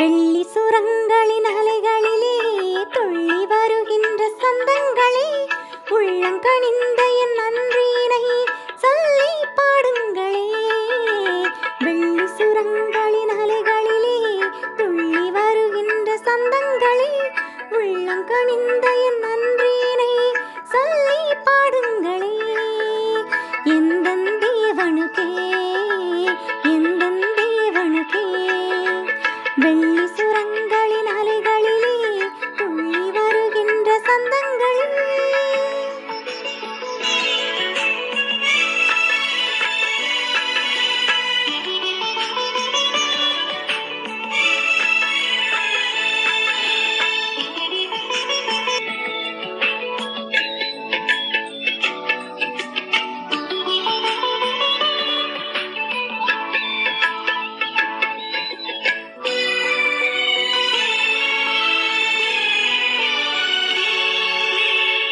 வெள்ளி சுரங்களின் அலைகளிலே துள்ளி வருகின்ற சந்தங்களே, உள்ளங்கனிந்த என் நன்றியினை சொல்லி பாடுங்களே. வெள்ளி சுரங்களின் அலைகளிலே துள்ளி வருகின்ற சந்தங்களே, உள்ளங்கனிந்த என் நன்றியினை சொல்லி பாடுங்களே. எந்தன் தேவனுக்கே, எந்தன் தேவனுக்கே, வெள்ளி சுரங்களின் அலைகளிலே துள்ளி வருகின்ற சந்தங்களே.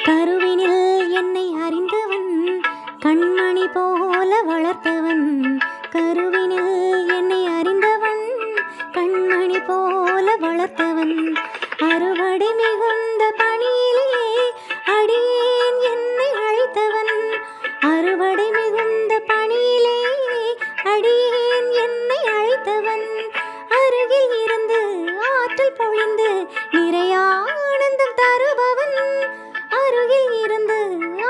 கருவினில் என்னை அறிந்தவன், கண்மணி போல வளர்த்தவன். கருவினில் என்னை அறிந்தவன், கண்மணி போல வளர்த்தவன். அறுவடை மிகுந்த பணியிலே அடியேன் என்னை அழைத்தவன். அறுவடை மிகுந்த பணியிலே அடியேன் என்னை அழைத்தவன். அருகில் இருந்து ஆற்றல் பொழிந்து நிறைய ஆனந்தம் தருபவன். அருகில் இருந்து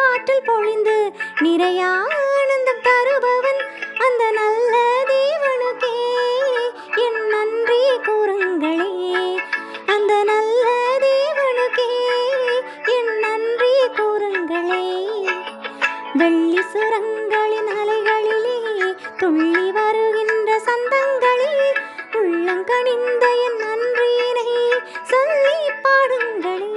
ஆற்றல் பொழிந்து நிறைய ஆனந்தம் தருபவன். அந்த நல்ல தேவனுக்கே என் நன்றி கூறுங்களே. அந்த நல்ல தேவனுக்கே என் நன்றி கூறுங்களே. வெள்ளி சுரங்களின் அலைகளிலே துள்ளி வருகின்ற சந்தங்களே, உள்ளங்கனிந்த என் நன்றியினை சொல்லி பாடுங்களே.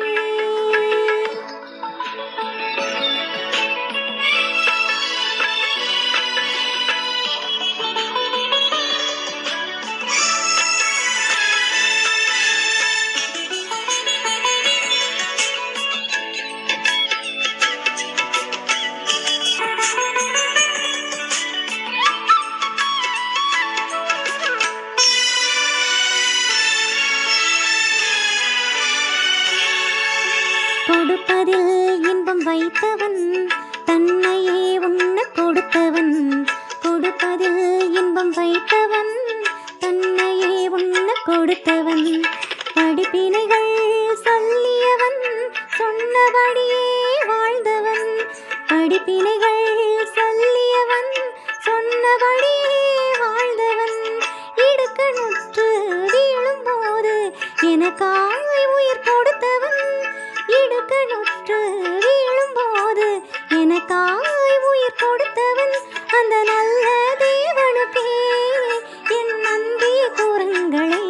கொடுப்பதில் இன்பம் வைத்தவன், தன்னையே உண்ண கொடுத்தவன். கொடுப்பதில் இன்பம் வைத்தவன், தன்னையே உண்ண கொடுத்தவன். படிப்பினைகள் சொல்லியவன், சொன்னபடியே வாழ்ந்தவன். படிப்பினைகள் சொல்லியவன், சொன்னபடியே வாழ்ந்தவன். இடுக்கணுற்று வீழும் போது எனக்காய் உயிர் கொடுத்தவன். இடுக்கணுற்று வீழும் போது எனக்காய் உயிர் கொடுத்தவன். அந்த நல்ல தேவனுக்கே என் நன்றி கூறுங்களே.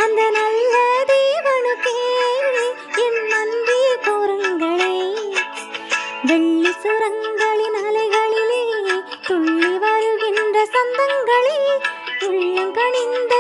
அந்த நல்ல தேவனுக்கே என் நன்றி கூறுங்களே. வெள்ளி சுரங்களின் அலைகளிலே துள்ளி வருகின்ற சந்தங்களே, உள்ளங்கனிந்த